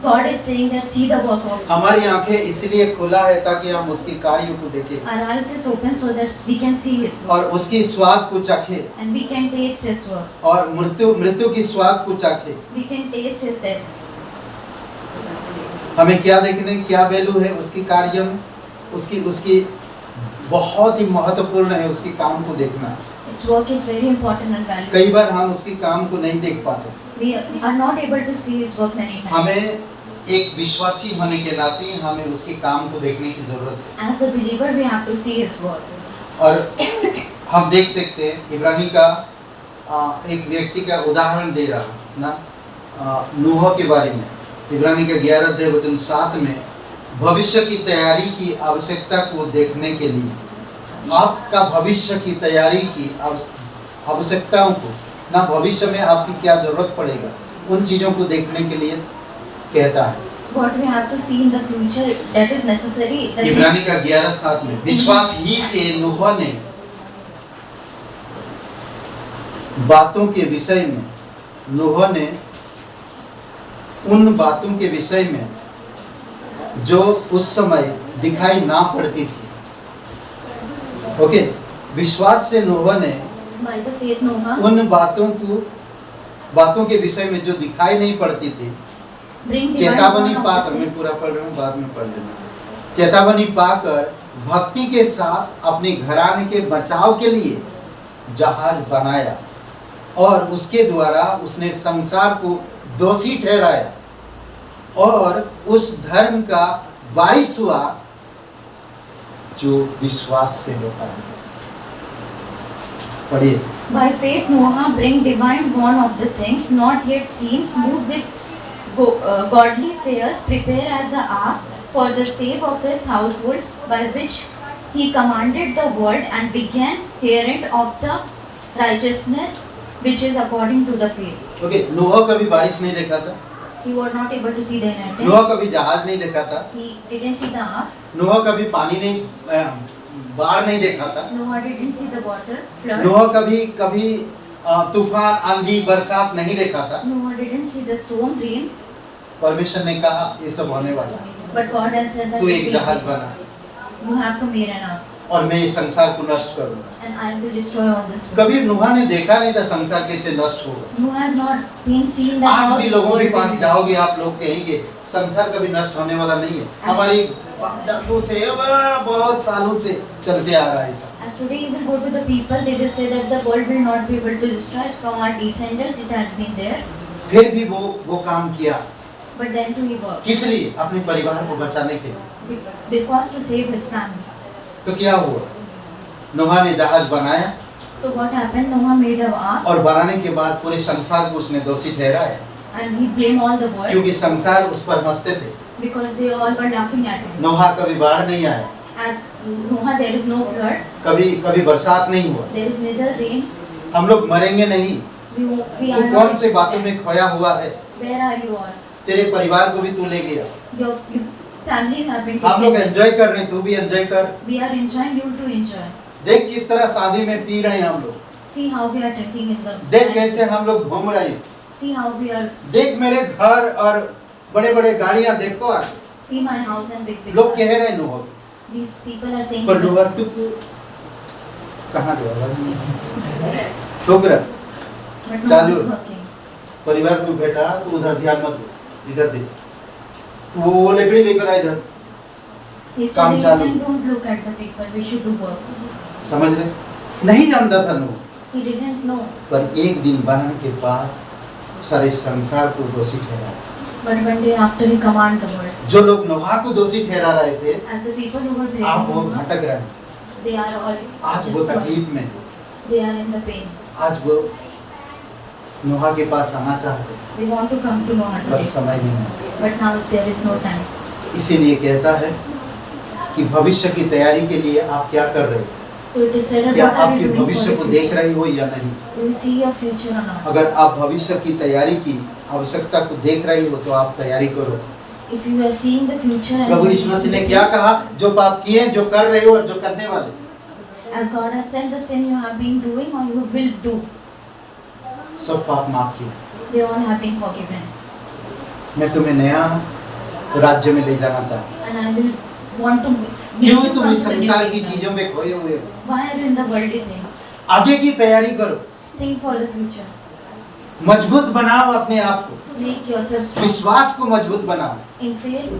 God is saying that see the work of हमारी आंखें इसलिए खुला है ताकि हम उसके कार्यों को देखें our eyes is open so that we can see his work और उसकी स्वाद को चाखें and we can taste his work. और मृत्यु की स्वाद को चाखें। We can taste his death. हमें क्या देखने, क्या वैल्यू है उसकी कार्य में, उसकी बहुत ही महत्वपूर्ण है उसके काम को देखना। Its work is very important and valuable. कई बार हम उसके काम को नहीं देख पाते। We are not able to see his work many times. हमें एक विश्वासी होने के नाते हमें उसके काम को देखने की जरूरत है As a believer, we have to see his work. और हम देख सकते हैं इब्रानी का एक व्यक्ति का उदाहरण दे रहा ना नूह के बारे में। इब्रानी का 11:7 में भविष्य की तैयारी की आवश्यकता को देखने के लिए आपका भविष्य की तैयारी की आवश्यकताओं को ना भविष्य में आपकी क्या जरूरत पड़ेगा उन चीजों को देखने के लिए कहता है। What we have to see in the future that is necessary. the इब्रानी things- का 11:7 में विश्वास ही से नूह ने बातों के विषय में नूह ने उन बातों के विषय में जो उस समय दिखाई ना पड़ती थी। ओके, विश्वास से नूह ने By the faith Noah उन बातों के विषय में जो दिखाई नहीं पड़ती थी bring divine चेतावनी warn of पाकर, the मैं sin. पूरा पढ़ रहा हूँ बाद में पढ़ लेना। चेतावनी पाकर भक्ति के साथ अपने घराने के बचाव के लिए जहाज बनाया और उसके द्वारा उसने संसार को दोषी ठहराया और उस धर्म का वारिस हुआ जो विश्वास से होता है। पढ़िए। By faith Noah bring divine warn of the things not yet seen, moved with godly fears, prepare at the ark for the sake of his households, by which he commanded the world and began herein of the righteousness which is according to the faith. Okay, नूह कभी बारिश नहीं देखा था, He was not able to see the inheritance. नूह कभी जहाज नहीं देखा था, He didn't see the ark. नूह कभी पानी नहीं बाढ़ नहीं देखा था, Noah didn't see the water flood. नूह कभी तूफान आंधी बरसात नहीं देखा था। Noah didn't see the storm, rain. परमेश्वर ने कहा ये सब होने वाला है, But God had said that तू it एक will जहाज be. बना You have to make an ark, और मैं इस संसार को नष्ट करूंगा। and I will destroy all this world. कभी नूह ने देखा नहीं था संसार कैसे नष्ट होगा। Noah has not been seen that आज how भी the लोगों के world पास will be जाओगे आप लोग कहेंगे संसार कभी नष्ट होने वाला नहीं है, हमारी जन्मों से बहुत सालों से चलते आ रहा है ऐसा। As today you will go to the people, they will say that the world will not be able to destroy us from our descendant. It has been there, फिर भी वो काम किया, but then to he worked किस लिए? अपने परिवार को बचाने के लिए। because to save his family. तो क्या हुआ? नोहा ने जहाज बनाया So what happened? Noah made a ark और बनाने के बाद पूरे संसार को उसने दोषी ठहराया, and he blamed all the world क्योंकि संसार उस पर हंसते थे। because they all were laughing at him. नोहा कभी बाढ़ नहीं आया, As Noah, there is no flood, कभी बरसात नहीं हुआ, there is neither rain. हम लोग मरेंगे नहीं। We तू are कौन not. से बातों में खोया हुआ है? Where are you all? तेरे परिवार को भी तू ले गया। Your family have been हम लोग taken. एंजॉय कर रहे हैं, तू भी एंजॉय कर। We are enjoying, you to enjoy. देख किस तरह शादी में पी रहे हैं हम लोग, See how we are drinking in the. देख कैसे हम लोग घूम रहे हैं, See how we are. देख मेरे घर और बड़े बड़े गाड़ियां देखो आगे। See my house and big लोग cars. कह रहे हैं नोहा, These people are saying. पर नोहा टुक कहाँ गया? ठोक रहा। But no चालू। one is working. परिवार को बेटा तू उधर ध्यान मत दे, इधर दे। तू वो लकड़ी लेकर आ इधर, He's काम telling चालू। us, don't look at the people. We should do work. समझ रहे? नहीं जानता था नोहा, He didn't know. पर एक दिन बनाने के बाद सारे संसार को दोषी ठहराया। But one day after he commanded the world, जो लोग नोहा को दोषी ठहरा रहे थे, as the people who were आप वो blaming Noah, भटक रहे हैं। they are all आज वो destroyed. तकलीफ में है। They are in the pain. आज वो नोहा के पास आना चाहते हैं, They want to come to Noah पर today. समय नहीं है। But now there is no time. इसीलिए कहता है कि भविष्य की तैयारी के लिए आप क्या कर रहे हो? So it is said that क्या what are आपके you doing भविष्य for को the देख future? रही हो या नहीं? Do you see your future or not? अगर आप भविष्य की तैयारी की आवश्यकता को देख रही हो तो आप तैयारी करो। If you are seeing the future and प्रभु यीशु मसीह ने क्या कहा? जो पाप किए, जो कर रहे हो और जो करने वाले, as God has said, the sin you have been doing or you will do, सब पाप माफ किए। they all have been forgiven. मैं तुम्हें नया राज्य में ले जाना चाहता हूँ। And I will want to make क्यों you तुम come इस to the new संसार की kingdom. चीजों में खोए हुए हो? Why are you in the worldly things? आगे की तैयारी करो, Think for the future. मजबूत बनाओ अपने आप को, Make yourself strong. विश्वास को मजबूत बनाओ। In faith,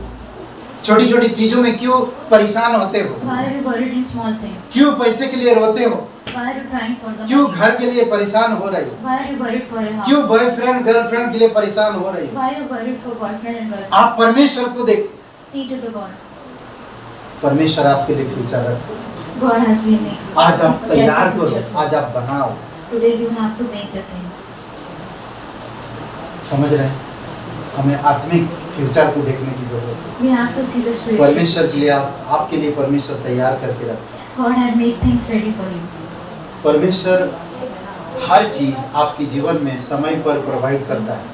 छोटी छोटी चीजों में क्यों परेशान होते हो? why are you worried in small things? क्यों पैसे के लिए रोते हो? Why are you trying for the क्यों money? घर के लिए परेशान हो रहे हो? Why are you worried for a house? क्यों बॉयफ्रेंड गर्लफ्रेंड के लिए परेशान हो रहे हो? Why are you worried for boyfriend and girlfriend? आप परमेश्वर को देखो, See to the God. परमेश्वर आपके लिए फ्यूचर रखे। God has been made. आज आप तैयार करो, Future. आज आप बनाओ। Today you have to make the things. समझ रहे हैं? हमें आत्मिक फ्यूचर को देखने की जरूरत है। We have to see the spiritual. परमेश्वर के लिए आपके लिए परमेश्वर तैयार करके रखे। God had made things ready for you. परमेश्वर हर चीज आपके जीवन में समय पर प्रोवाइड करता है।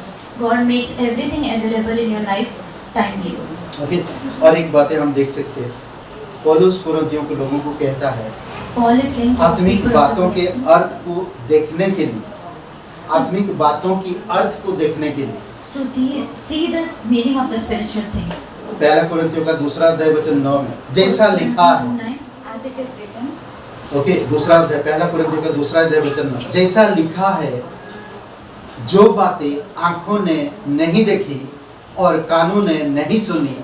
God makes everything available in your life timely. Okay, और एक बातें हम देख सकते हैं, पौलुस कुरिन्थियों के लोगों को कहता है Paul is saying to the आत्मिक people of बातों the के अर्थ को देखने के लिए, आत्मिक बातों की अर्थ को देखने के लिए to see the meaning of the spiritual things. पहला कुरिन्थियों का 2:9 में जैसा लिखा है, As it is written. Okay, दूसरा अध्याय, पहला कुरिन्थियों का 2:9 जैसा लिखा है, जो बातें आंखों ने नहीं देखी और कानों ने नहीं सुनी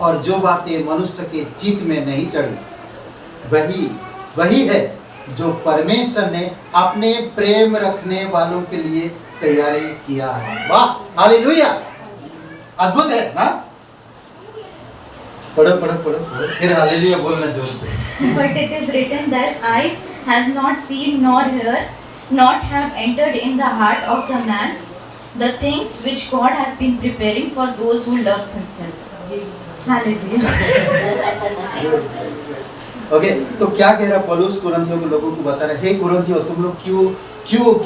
और जो बातें मनुष्य के चित्त में नहीं चढ़ी, वही है जो परमेश्वर ने अपने प्रेम रखने वालों के लिए तैयारी किया है। वाह, हालेलुया, अद्भुत है ना? पढ़ो पढ़ो पढ़ो पढ़ो, फिर हालेलुया बोलना जोर से। But it is written that eyes has not seen nor heard, not have entered in the heart of the man, the things which God has been preparing for those who loves Himself. Hallelujah. Okay, तो क्या कह रहा पौलुस कुरिन्थियों के लोगों को बता रहा है, हे कुरिन्थियों, तुम लोग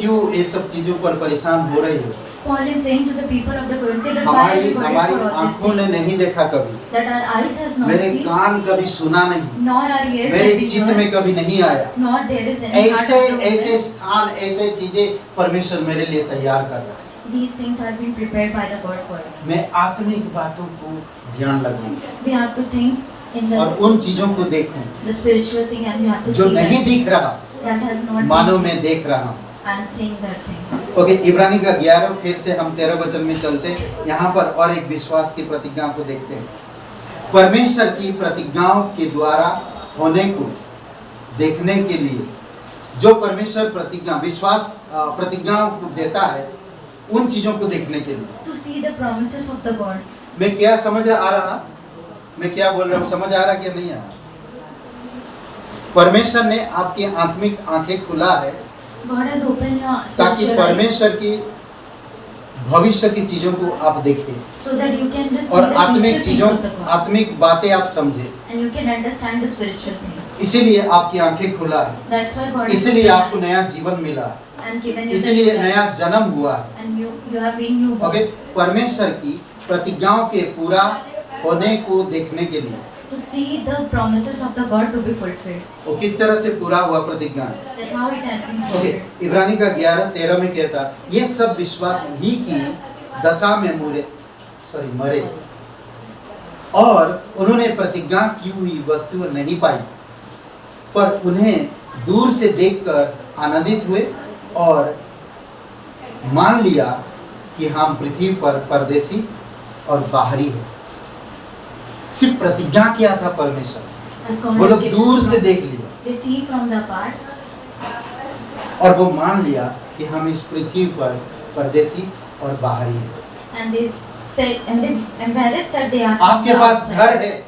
क्यों ये सब चीजों पर परेशान हो रहे हो? Paul is saying to the people of the Corinthians that why are you worried हमारी for all आंखों ने these things? नहीं देखा कभी, That our eyes has not मेरे seen, कान कभी सुना नहीं, nor our ears मेरे have been चित्त heard, में कभी नहीं आया। nor there is any heart ऐसे of the ऐसे world. स्थान, ऐसे चीजें परमेश्वर मेरे लिए तैयार कर रहा है। These things have been prepared by the God for us. मैं आत्मिक बातों को ध्यान लगाऊं We have to think in और the उन चीजों को देखूं spiritual thing, and we have to जो see नहीं that, दिख रहा, that has not मानो been मैं seen. देख रहा हूँ। I am seeing that thing. Okay, इब्रानी का 11, फिर से हम 13 वचन में चलते हैं। यहाँ पर और एक विश्वास की प्रतिज्ञा को देखते हैं। परमेश्वर की प्रतिज्ञाओं के द्वारा होने को देखने के लिए जो परमेश्वर प्रतिज्ञाओं को देता है, उन चीजों को देखने के लिए। To see the promises of the God. मैं क्या समझ आ रहा, मैं क्या बोल रहा हूँ, समझ आ रहा कि नहीं आ रहा? परमेश्वर ने आपकी आत्मिक आंखें खुला है God has opened your ताकि spiritual eyes परमेश्वर की भविष्य की चीजों को आप देखें so that you can just see और the आत्मिक future things चीजों, of the God. आत्मिक बातें आप समझे। And you can understand the spiritual things. इसीलिए आपकी आंखें खुला है, That's why God has इसीलिए opened आपको your eyes नया जीवन मिला है, and given you the इसीलिए new नया life. जन्म हुआ है। And you have been newborn. Okay, परमेश्वर की प्रतिज्ञाओं के पूरा होने को देखने के लिए। To see the promises of the God to be fulfilled. वो किस तरह से पूरा हुआ प्रतिज्ञा? That how it has been okay, fulfilled. इब्रानी का 11:13 में कहता, ये सब विश्वास ही की दशा में मरे और उन्होंने प्रतिज्ञा की हुई वस्तु नहीं पाई, पर उन्हें दूर से देखकर आनंदित हुए और मान लिया कि हम पृथ्वी पर परदेसी और बाहरी हैं। सिर्फ प्रतिज्ञा किया था परमेश्वर, As God वो has लोग given दूर from- से देख लिया They see from the apart और वो मान लिया कि हम इस पृथ्वी पर परदेसी और बाहरी हैं। and they said and they embarrassed that they are. आपके पास घर है,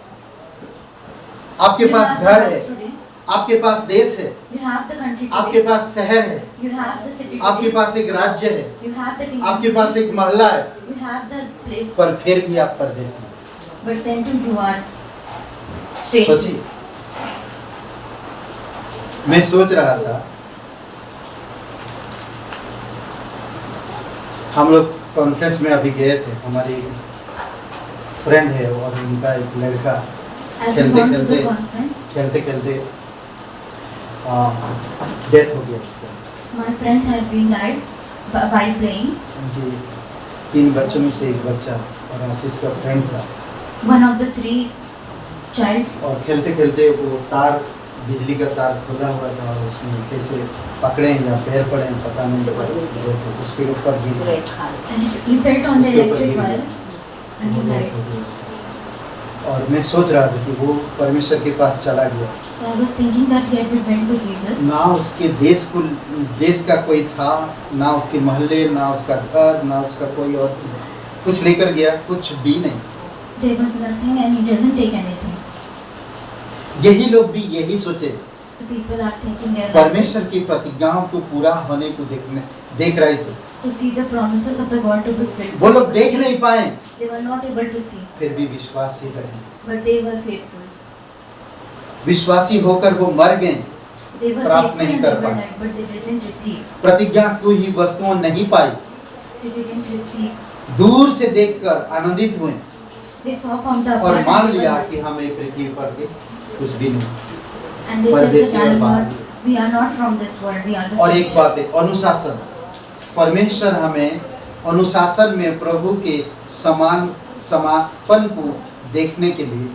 आपके You पास have the घर house है, today. आपके पास देश है, You have the country आपके today. पास शहर है, You have the city आपके today. पास एक राज्य है, You have the kingdom. आपके पास एक महला है, You have the place. पर फिर भी आप परदेसी हैं। But then too you are strange. सोचिए, मैं सोच रहा था, हम लोग कॉन्फ्रेंस में अभी गए थे, हमारी फ्रेंड है और उनका एक लड़का As we gone to the खेलते conference, खेलते डेथ हो गया उसका। my friends had been died by playing. उनके 3 बच्चों में से एक बच्चा और आशीष का फ्रेंड था One of the 3 child और खेलते खेलते वो तार, बिजली का तार खुला हुआ था और उसने कैसे पकड़े या पैर पड़े पता नहीं, तो उसके ऊपर गिर गया, and he fell on the उसके ऊपर electric गिर wire गया, and he वो died. डेथ हो गई उसकी। और मैं सोच रहा था कि वो परमेश्वर के पास चला गया, So I was thinking that he had went to Jesus. ना उसके देश का कोई था, ना उसके मोहल्ले, ना उसका घर, ना उसका कोई और चीज कुछ लेकर गया, कुछ भी नहीं। There was nothing and he doesn't take anything. यही लोग भी यही सोचे, The people are thinking they are परमेश्वर की प्रतिज्ञाओं को पूरा होने को देख रहे थे, to see the promises of the God to be fulfilled. वो लोग देख नहीं पाए, They were not able to see, फिर भी विश्वासी रहे। but they were faithful. विश्वासी होकर वो मर गए, They were प्राप्त faithful नहीं and कर they were पाए। died, but they didn't receive. प्रतिज्ञा की ही वस्तुओं नहीं पाई, They didn't receive. दूर से देखकर आनंदित हुए They saw from the और apart मान and they लिया were- कि हम एक पृथ्वी पर के कुछ भी नहीं। and they said परदेसी that और I am बाहरी। not, we are not from this world, we are the और एक saints. बात है, अनुशासन। परमेश्वर हमें अनुशासन में प्रभु के समापन को देखने के लिए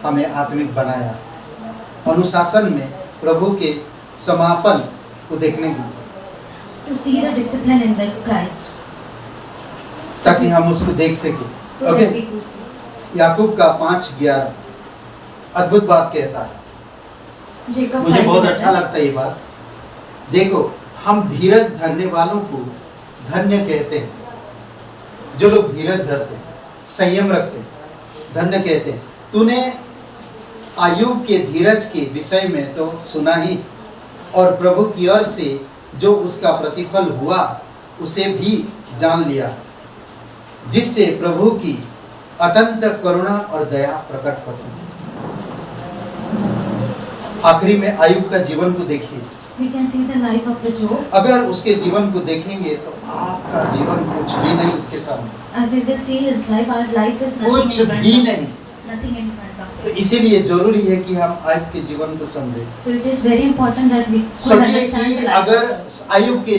हमें आत्मिक बनाया। अनुशासन में प्रभु के समापन को देखने के लिए, To see the discipline in the Christ, ताकि हम उसको देख सके। so okay, that we could see. याकूब का 5:11 अद्भुत बात कहता है, Jacob मुझे find बहुत better. अच्छा लगता है ये बात। देखो, हम धीरज धरने वालों को धन्य कहते हैं, जो लोग धीरज धरते हैं, संयम रखते हैं, धन्य कहते हैं। तूने आयुब के धीरज के विषय में तो सुना ही, और प्रभु की ओर से जो उसका प्रतिफल हुआ उसे भी जान लिया, जिससे प्रभु की अत्यंत करुणा और दया प्रकट होती है। आखिरी में आयुब का जीवन को देखिए, We can see the life of the Job. अगर उसके जीवन को देखेंगे तो आपका जीवन कुछ भी नहीं उसके सामने, As you will see his life, our life is nothing कुछ in front भी of नहीं। nothing in front of तो us. इसीलिए जरूरी है कि हम आयुब के जीवन को समझें। So it is very important that we could सोचिए understand कि the life. अगर आयुब के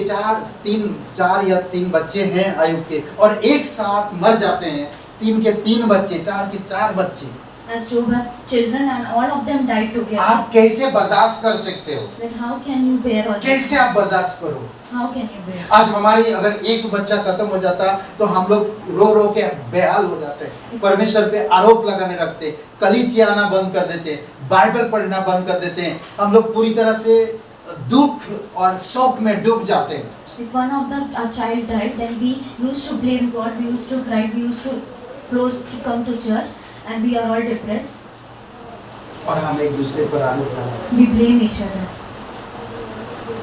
4 या 3 बच्चे हैं आयुब के, और एक साथ मर जाते हैं, 3 के 3 बच्चे, 4 के 4 बच्चे, As Job had children and all of them died together. आप कैसे बर्दाश्त कर सकते हो? Then how can you bear all this? कैसे आप बर्दाश्त करो? How can you bear? आज हमारी अगर एक बच्चा खत्म हो जाता तो हम लोग रो रो के बेहाल हो जाते हैं, परमेश्वर पे आरोप लगाने लगते, कलीसिया आना बंद कर देते, बाइबल पढ़ना बंद कर देते हैं, हम लोग पूरी तरह से दुख और शोक में डूब जाते हैं। If one of our child died, then we used to blame God, we used to cry, we used to close to come to church, and we are all depressed. और हम एक दूसरे पर आरोप लगाते। We blame each other.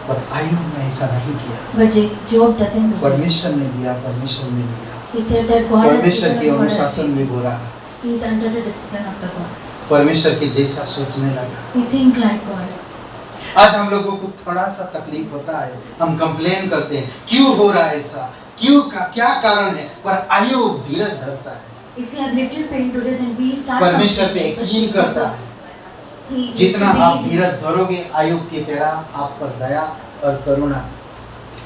पर आयुब ने ऐसा नहीं किया। But Job doesn't do this. परमेश्वर ने दिया, परमेश्वर ने दिया। He said that God has परमेश्वर given के and God has अनुशासन taken. में वो रहा, He is under the discipline of the God. परमेश्वर के जैसा सोचने लगा। We think like God. आज हम लोगों को थोड़ा सा तकलीफ होता है, हम कंप्लेन करते हैं, क्यों हो रहा है ऐसा, क्यों क्या कारण है, पर आयुब धीरज धरता है, If we have little pain today, then we start. परमेश्वर पे complaining, but यकीन करता है। He is जितना आप believing. धीरज धरोगे, आयुब की तरह आप पर दया और करुणा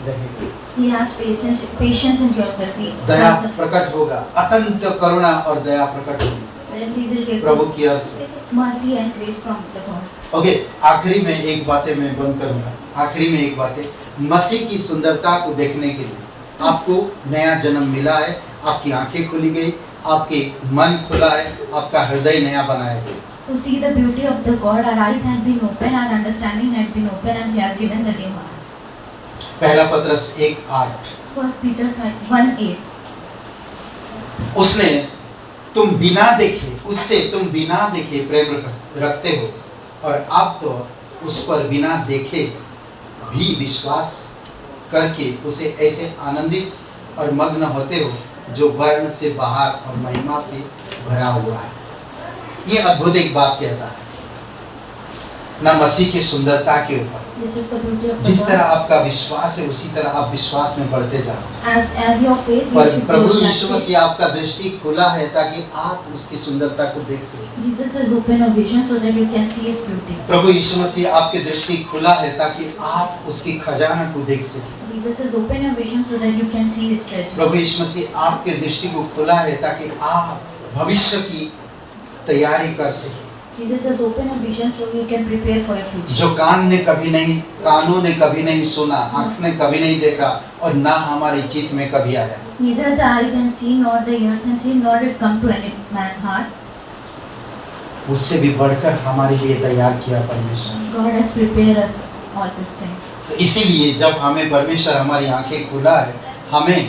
रहेगी। He has patience in yourself. दया प्रकट होगा, अत्यंत करुणा और दया प्रकट होगी Then we will get प्रभु की ओर से। mercy and grace from the God. Okay, आखिरी में एक बातें मैं बंद करूंगा। आखिरी में एक बातें, मसीह की सुंदरता को देखने के लिए आपको नया जन्म मिला है, आपकी आंखें खुली गई, आपके मन खुला है, आपका हृदय नया बनाया गया। To see the beauty of the God, our eyes have been open, our understanding had been open, and we have given the new heart. पहला पत्रस 1:8 First Peter 1:8. उसने तुम बिना देखे, उससे तुम बिना देखे प्रेम रखते हो, और आप तो उस पर बिना देखे भी विश्वास करके उसे ऐसे आनंदित और मग्न होते हो जो वर्ण से बाहर और महिमा से भरा हुआ है। ये अद्भुत एक बात कहता है ना, मसीह की सुंदरता के ऊपर This is the beauty of the जिस तरह God. आपका विश्वास है उसी तरह आप विश्वास में बढ़ते जाओ। As your faith, you पर should Prabhu grow in that Yeshu faith. मसीह आपका दृष्टि खुला है ताकि आप उसकी सुंदरता को देख सकें। Jesus has opened a vision so that you can see His beauty. प्रभु यीशु मसीह आपके दृष्टि खुला है ताकि आप उसकी खजाना को देख सकें। Jesus has opened a vision so that you can see His treasure. प्रभु यीशु मसीह आपके दृष्टि को खुला है ताकि आप भविष्य की तैयारी कर सकें। Jesus has opened a vision so you can prepare for your future. जो कानों ने कभी नहीं सुना, आँख ने कभी नहीं देखा और ना हमारे चित्त में कभी आया। Neither the eyes and seen nor the ears and seen nor it come to any man's heart. उससे भी बढ़कर हमारे लिए तैयार किया परमेश्वर। God has prepared us all this thing. तो इसीलिए जब हमें परमेश्वर हमारी आंखें खुला है, हमें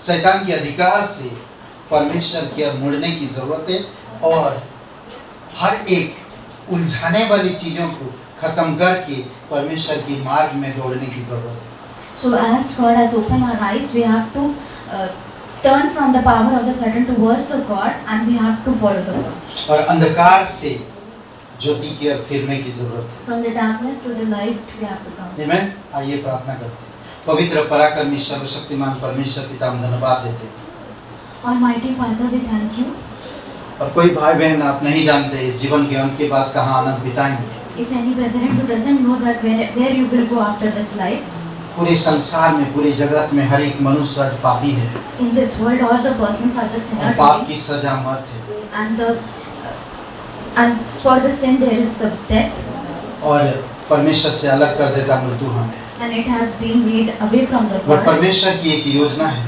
शैतान के अधिकार से परमेश्वर की ओर मुड़ने की जरूरत है और हर एक उलझाने वाली चीजों को खत्म करके परमेश्वर की मार्ग में दौड़ने की जरूरत है। So as God has opened our eyes, we have to turn from the power of the Satan towards the God, and we have to follow the God. और अंधकार से ज्योति की ओर फिरने की जरूरत है। From the darkness to the light, we have to come. आमीन। आइए प्रार्थना करते हैं। पवित्र पराक्रमी सर्वशक्तिमान परमेश्वर पिता, हम धन्यवाद देते हैं। Almighty Father, we thank you. और कोई भाई बहन आप नहीं जानते इस जीवन के अंत के बाद कहाँ आनंद बिताएंगे। If any brethren who doesn't know that where you will go after this life, पूरे संसार में, पूरे जगत में हर एक मनुष्य आज पापी है in this world all the persons are the और sinner पाप today, की सजा मौत है and for the sin there is the death, और परमेश्वर से अलग कर देता मृत्यु हमें। and it has been made away from the और God. परमेश्वर की एक योजना है,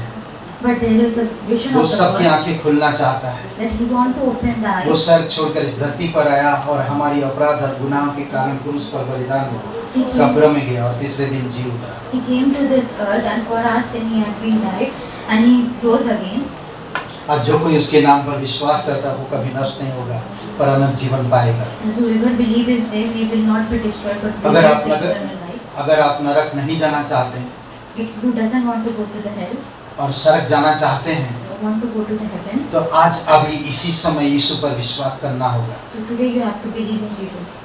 But there is a vision वो of the सबकी God आंखें खुलना चाहता है। that He want to open the वो eyes. स्वर्ग छोड़कर इस धरती पर आया और हमारी अपराध और गुनाहों के कारण क्रूस पर बलिदान हुआ, कब्र में गया और तीसरे दिन जी उठा। He came to this earth, and for our sin He had been died, and He rose again. आज जो कोई उसके नाम पर विश्वास करता है वो कभी नष्ट नहीं होगा पर अनंत जीवन पाएगा। And so whoever believes His name, he will not be destroyed, but will अगर have आप eternal life. अगर आप नरक नहीं जाना चाहते हैं Who doesn't want to go to the hell, और स्वर्ग जाना चाहते हैं want to go to the heaven. तो आज अभी इसी समय यीशु पर विश्वास करना होगा। So today you have to believe in Jesus.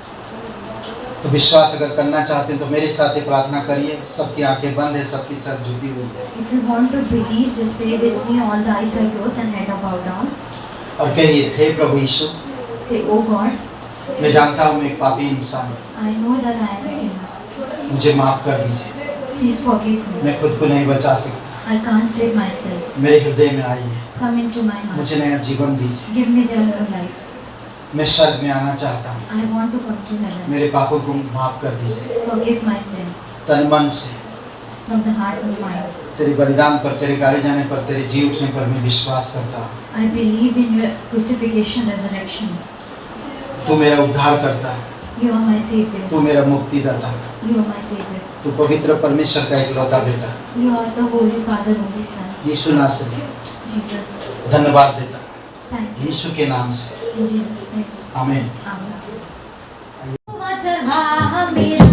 तो विश्वास अगर करना चाहते हैं तो मेरे साथ ही प्रार्थना करिए। सबकी आंखें बंद है, सबकी सर झुकी हुई है If you want to believe, just pray with me. All the eyes are closed and head are bowed down. और कहिए, हे प्रभु यीशु, Say, Oh God, मैं जानता हूँ मैं एक पापी इंसान हूँ, I know that I am a sinner. मुझे माफ कर दीजिए, Please forgive me. मैं खुद को नहीं बचा सकता, I can't save myself. मेरे हृदय में आइए, Come into my heart. मुझे नया जीवन दीजिए। Give me the new life. मैं स्वर्ग में आना चाहता हूँ, I want to come to heaven. मेरे पापों को माफ कर दीजिए। Forgive my sin तन मन से from the heart and mind. तेरे बलिदान पर, तेरे गाड़े जाने पर, तेरे जी उठने पर मैं विश्वास करता हूँ। I believe in your crucifixion, resurrection. तू मेरा उद्धार करता है, You are my savior. तू मेरा मुक्तिदाता है, You are my savior. तू पवित्र परमेश्वर का इकलौता बेटा You are the Holy Father, Holy Son. यीशु नासरी Jesus. धन्यवाद देता Thank you. यीशु के नाम से, In Jesus' name. आमीन। Amen. चढ़ा मेरा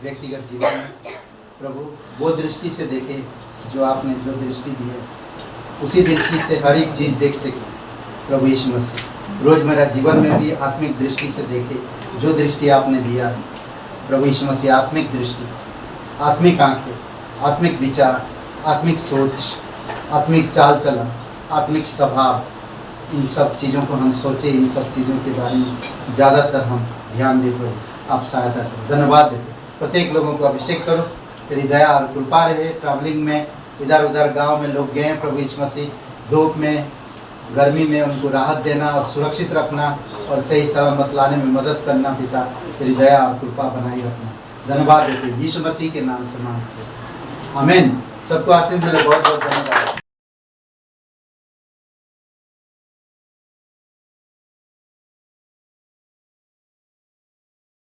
व्यक्तिगत जीवन में प्रभु वो दृष्टि से देखे जो आपने जो दृष्टि दी है, उसी दृष्टि से हर एक चीज़ देख सके। प्रभु यीशु मसीह रोजमर्रा जीवन में भी आत्मिक दृष्टि से देखे जो दृष्टि आपने दिया है। प्रभु यीशु मसीह आत्मिक दृष्टि, आत्मिक आंखें, आत्मिक विचार, आत्मिक सोच, आत्मिक चाल चलन, आत्मिक स्वभाव, इन सब चीज़ों को हम सोचें, इन सब चीज़ों के बारे में ज़्यादातर हम ध्यान दे प्रभु आप सहायता करो। धन्यवाद देते प्रत्येक लोगों को अभिषेक करो, तेरी दया और कृपा रहे। ट्रैवलिंग में इधर उधर गांव में लोग गए हैं प्रभु यीशु मसीह, धूप में गर्मी में उनको राहत देना और सुरक्षित रखना और सही सलामत लाने में मदद करना। पिता तेरी दया और कृपा बनाई रखना। धन्यवाद देते यीशु मसीह के नाम से मांगते हैं, आमीन। सबको आशीष मिले। बहुत बहुत धन्यवाद।